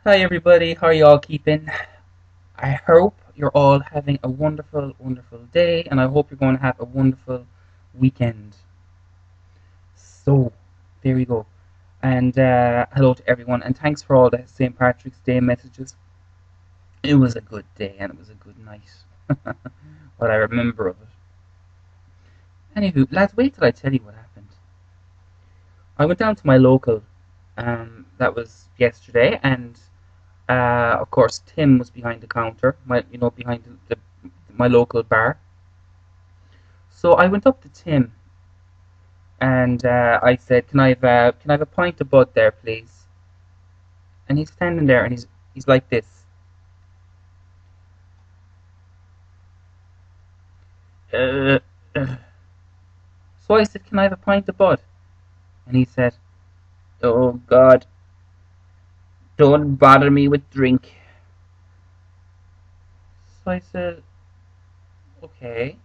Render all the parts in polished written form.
Hi everybody, how are you all keeping? I hope you're all having a wonderful, wonderful day, and I hope you're going to have a wonderful weekend. So, there we go. And hello to everyone, and thanks for all the St. Patrick's Day messages. It was a good day, and it was a good night. What I remember of it. Anywho, lads, wait till I tell you what happened. I went down to my local, that was yesterday, and of course Tim was behind the counter, behind my local bar. So I went up to Tim and I said, can I have a pint of bud there, please?" And he's standing there and he's like this. Uh, uh. So I said, "Can I have a pint of bud?" And he said, "Oh God, don't bother me with drink." So I said, "Okay."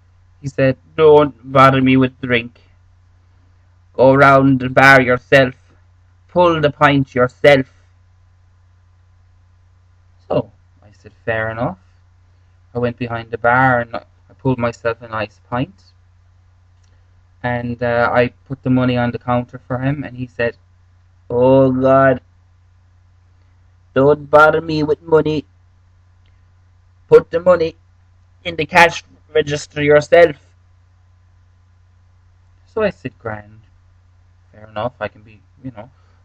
He said, "Don't bother me with drink. Go round the bar yourself. Pull the pint yourself." So I said, "Fair enough." I went behind the bar and I pulled myself a nice pint, and I put the money on the counter for him, and he said, "Oh God, don't bother me with money. Put the money in the cash register yourself." So I said, "Grand, fair enough. I can be."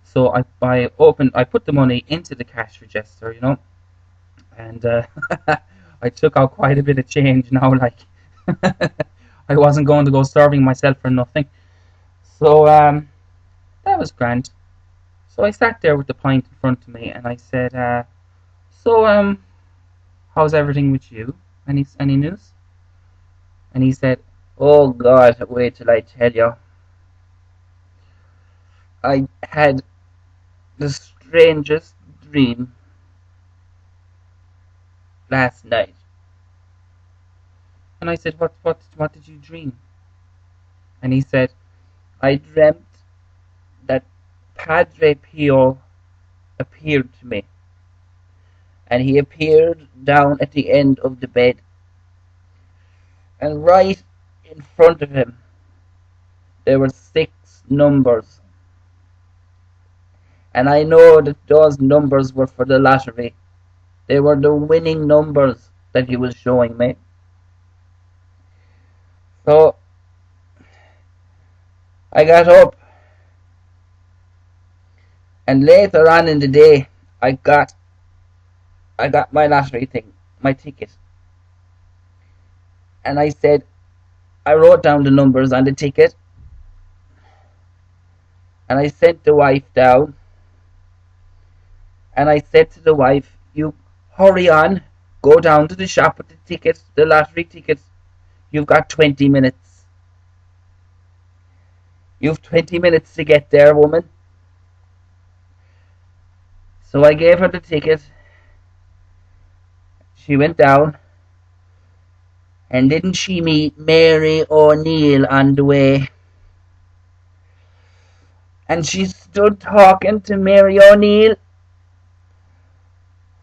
So I put the money into the cash register, and I took out quite a bit of change now. Like I wasn't going to go starving myself for nothing. So that was grand. So I sat there with the pint in front of me, and I said, "So how's everything with you? Any news?" And he said, "Oh God, wait till I tell you. I had the strangest dream last night." And I said, "What did you dream?" And he said, "I dreamt that Padre Pio appeared to me, and he appeared down at the end of the bed, and right in front of him there were six numbers, and I know that those numbers were for the lottery. They were the winning numbers that he was showing me. So I got up, and later on in the day, I got I got my lottery thing, my ticket, and I wrote down the numbers on the ticket, and I sent the wife down, and I said to the wife, "You hurry on, go down to the shop with the tickets, the lottery tickets. You've got 20 minutes. You've 20 minutes to get there, woman." So I gave her the ticket. She went down, and didn't she meet Mary O'Neill on the way? And she stood talking to Mary O'Neill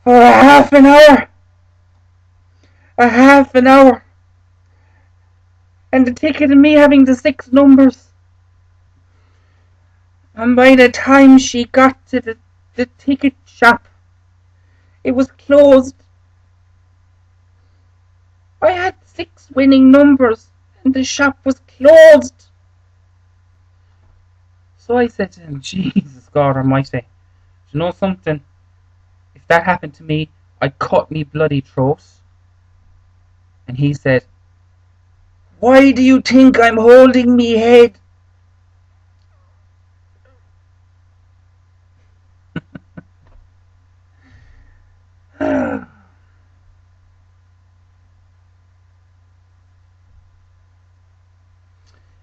for a half an hour. A half an hour. And the ticket and me having the six numbers. And by the time she got to the ticket shop, it was closed. I had six winning numbers, and the shop was closed. So I said to him, "Jesus God Almighty, do you know something? If that happened to me, I'd cut me bloody throat." And he said, "Why do you think I'm holding me head?"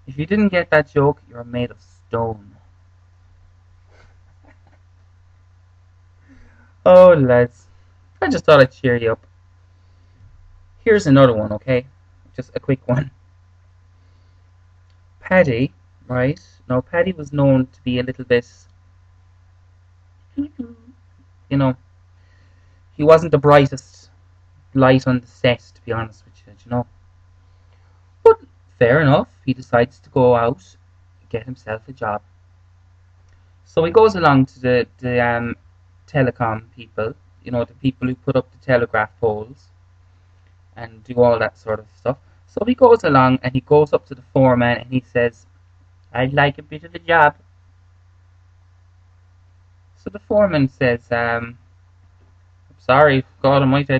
If you didn't get that joke, you're made of stone. Oh, lads. I just thought I'd cheer you up. Here's another one, okay? Just a quick one. Paddy, right? Now, Paddy was known to be a little bit, you know. He wasn't the brightest light on the set, to be honest with you, you know. But fair enough, he decides to go out, get himself a job. So he goes along to the telecom people, you know, the people who put up the telegraph poles and do all that sort of stuff. So he goes along and he goes up to the foreman and he says, "I'd like a bit of a job." So the foreman says, "Sorry, God Almighty,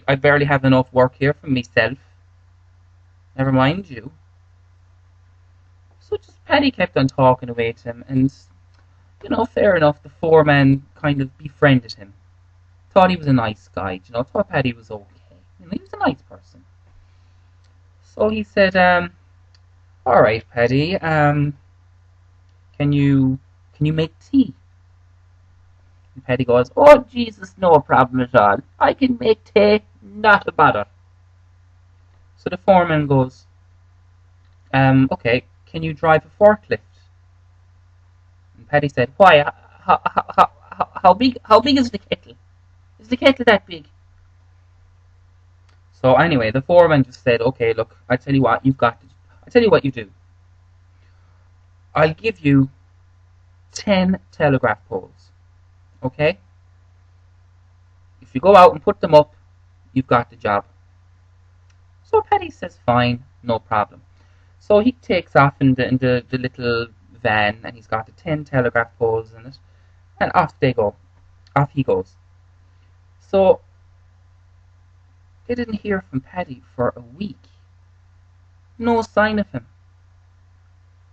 I barely have enough work here for myself. Never mind you." So just Paddy kept on talking away to him, and you know, fair enough, the foreman kind of befriended him. Thought he was a nice guy, you know, thought Paddy was okay. You know, he was a nice person. So he said, "All right, Paddy, can you make tea?" And Paddy goes, "Oh Jesus, no problem at all. I can make tea, not a bother." So the foreman goes, "Okay, can you drive a forklift?" And Paddy said, "Why? How big is the kettle? Is the kettle that big?" So anyway, the foreman just said, "Okay, look, I tell you what, I tell you what you do. I'll give you 10 telegraph poles, okay? If you go out and put them up, you've got the job." So Paddy says, "Fine, no problem." So he takes off in the little van, and he's got the 10 telegraph poles in it, and off they go. Off he goes. So they didn't hear from Paddy for a week. No sign of him.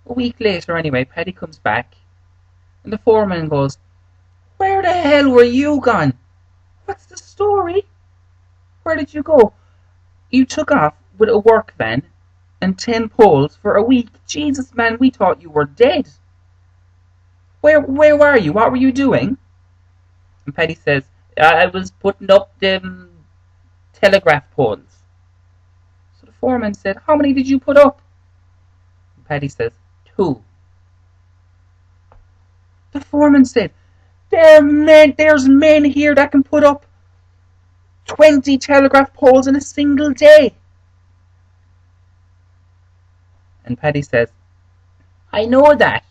A week later, anyway, Paddy comes back, and the foreman goes, "Where the hell were you gone? What's the story? Where did you go? You took off with a work van and 10 poles for a week. Jesus, man, we thought you were dead. Where were you? What were you doing?" And Paddy says, "I was putting up the telegraph poles." So the foreman said, "How many did you put up?" And Paddy says, "Two." The foreman said, there's men here that can put up 20 telegraph poles in a single day." And Paddy says, "I know that.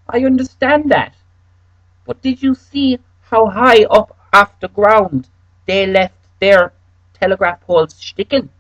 I understand that. But did you see how high up off the ground they left their telegraph poles sticking?"